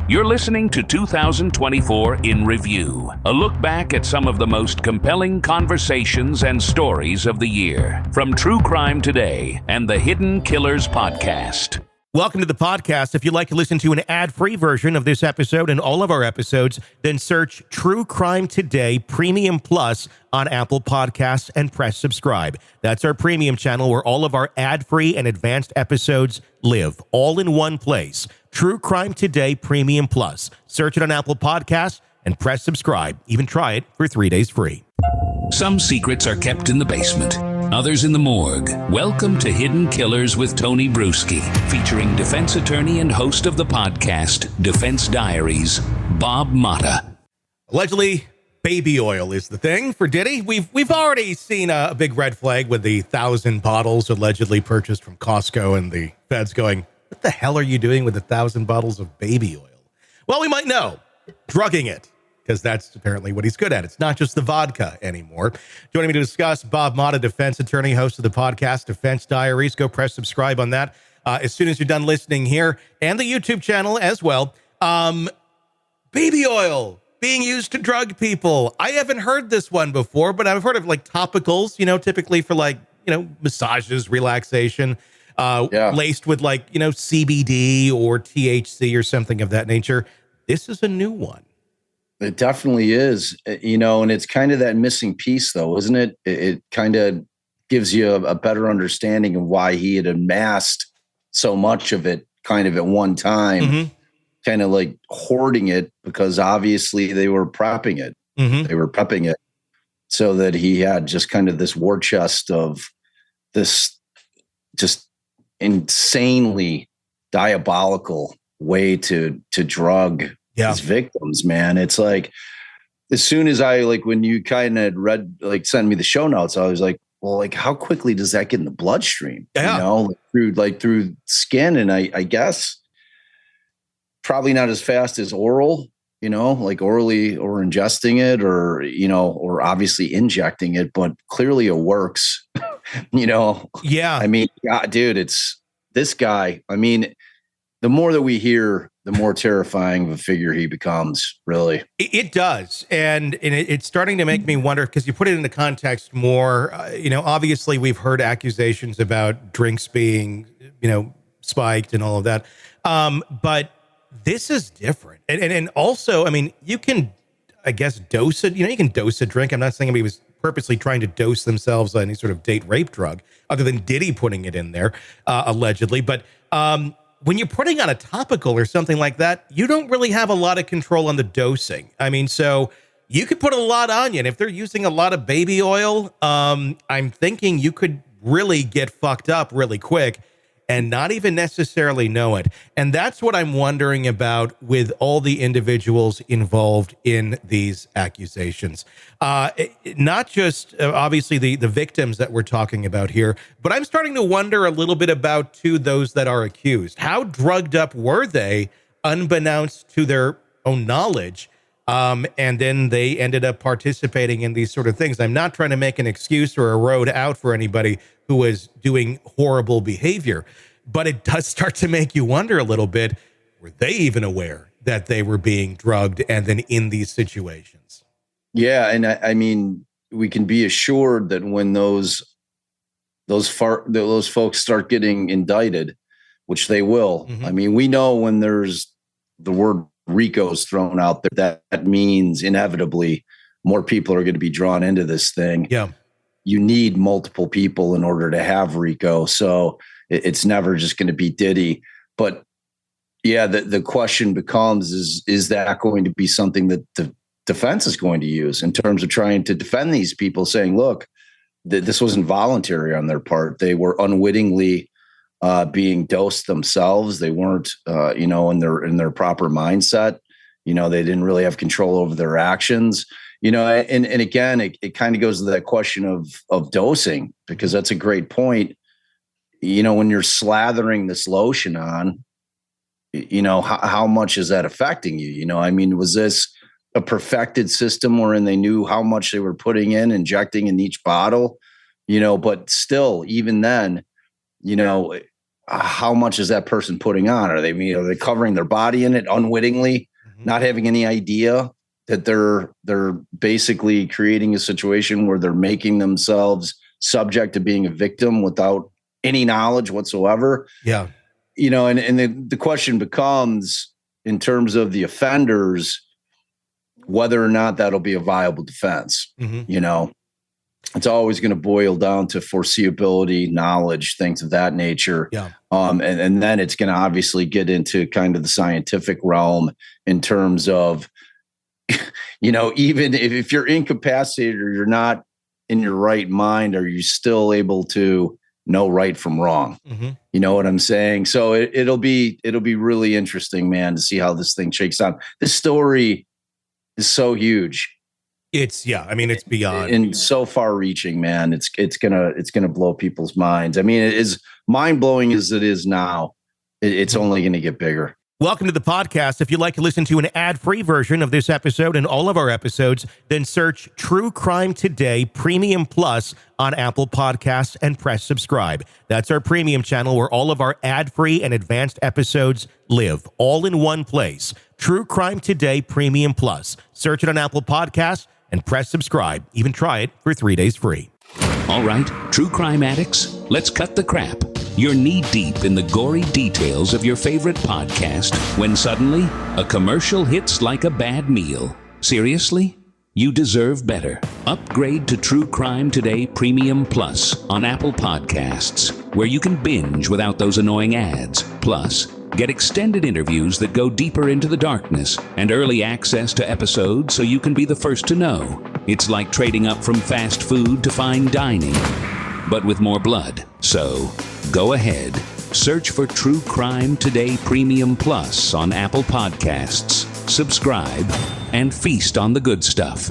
You're listening to 2024 in Review, a look back at some of the most compelling conversations and stories of the year from True Crime Today and the Hidden Killers podcast. Welcome to the podcast. If you'd like to listen to an ad-free version of this episode and all of our episodes, then search True Crime Today Premium Plus on Apple Podcasts and press subscribe. That's our premium channel where all of our ad-free and advanced episodes live, all in one place. True Crime Today Premium Plus. Search it on Apple Podcasts and press subscribe. Even try it for 3 days free. Some secrets are kept in the basement, others in the morgue. Welcome to Hidden Killers with Tony Brueski, featuring defense attorney and host of the podcast, Defense Diaries, Bob Motta. Allegedly, baby oil is the thing for Diddy. We've already seen a big red flag with the 1,000 bottles allegedly purchased from Costco and the feds going, what the hell are you doing with 1,000 bottles of baby oil? Well, we might know. Drugging it, because that's apparently what he's good at. It's not just the vodka anymore. Joining me to discuss, Bob Motta, defense attorney, host of the podcast, Defense Diaries. Go press subscribe on that as soon as you're done listening here, and the YouTube channel as well. Baby oil being used to drug people. I haven't heard this one before, but I've heard of like topicals, typically for massages, relaxation. Laced with CBD or THC or something of that nature. This is a new one. It definitely is, and it's kind of that missing piece though, isn't it? It kind of gives you a better understanding of why he had amassed so much of it kind of at one time, kind of like hoarding it because obviously they were prepping it. They were prepping it so that he had just kind of this war chest of this just insanely diabolical way to drug his victims, man. It's like, as soon as when you kind of read, sent me the show notes, I was like, well, how quickly does that get in the bloodstream? Through skin. And I guess probably not as fast as oral, orally or ingesting it or obviously injecting it, but clearly it works. Yeah. I mean, God, dude, it's this guy. I mean, the more that we hear, the more terrifying of a figure he becomes, really. It does. And it's starting to make me wonder, because you put it into context more, obviously we've heard accusations about drinks being, spiked and all of that. But this is different. And also, I mean, you can, I guess, dose it. You can dose a drink. I'm not saying anybody was purposely trying to dose themselves on any sort of date rape drug, other than Diddy putting it in there, allegedly. But when you're putting on a topical or something like that, you don't really have a lot of control on the dosing. I mean, so you could put a lot on you. And if they're using a lot of baby oil, I'm thinking you could really get fucked up really quick and not even necessarily know it. And that's what I'm wondering about with all the individuals involved in these accusations. Not just, obviously, the victims that we're talking about here, but I'm starting to wonder a little bit about, too, those that are accused. How drugged up were they, unbeknownst to their own knowledge? And then they ended up participating in these sort of things. I'm not trying to make an excuse or a road out for anybody who is doing horrible behavior, but it does start to make you wonder a little bit, were they even aware that they were being drugged and then in these situations? Yeah. And I mean, we can be assured that when those folks start getting indicted, which they will, I mean, we know when there's the word RICO's thrown out there, that means inevitably more people are going to be drawn into this thing. Yeah. You need multiple people in order to have RICO. So it's never just going to be Diddy. But yeah, the question becomes, is that going to be something that the defense is going to use in terms of trying to defend these people, saying, look, this wasn't voluntary on their part. They were unwittingly being dosed themselves. They weren't, in their proper mindset. They didn't really have control over their actions. And again, it kind of goes to that question of dosing, because that's a great point. When you're slathering this lotion on, how much is that affecting you? I mean, was this a perfected system wherein they knew how much they were putting in, injecting in each bottle? But still, even then, how much is that person putting on? Are they covering their body in it unwittingly, not having any idea that they're basically creating a situation where they're making themselves subject to being a victim without any knowledge whatsoever? Yeah. And the question becomes, in terms of the offenders, whether or not that'll be a viable defense. It's always going to boil down to foreseeability, knowledge, things of that nature. Yeah. And then it's going to obviously get into kind of the scientific realm in terms of, even if you're incapacitated or you're not in your right mind, are you still able to know right from wrong? You know what I'm saying? So it'll be really interesting, man, to see how this thing shakes out. This story is so huge. It's beyond and so far reaching, man. It's gonna blow people's minds. I mean, it is mind blowing as it is now. It's only going to get bigger. Welcome to the podcast. If you'd like to listen to an ad-free version of this episode and all of our episodes, then search True Crime Today Premium Plus on Apple Podcasts and press subscribe. That's our premium channel where all of our ad-free and advanced episodes live, all in one place. True Crime Today Premium Plus. Search it on Apple Podcasts and press subscribe. Even try it for 3 days free. All right, true crime addicts, let's cut the crap. You're knee-deep in the gory details of your favorite podcast when suddenly a commercial hits like a bad meal. Seriously? You deserve better. Upgrade to True Crime Today Premium Plus on Apple Podcasts, where you can binge without those annoying ads. Plus, get extended interviews that go deeper into the darkness and early access to episodes so you can be the first to know. It's like trading up from fast food to fine dining, but with more blood. So, go ahead. Search for True Crime Today Premium Plus on Apple Podcasts. Subscribe and feast on the good stuff.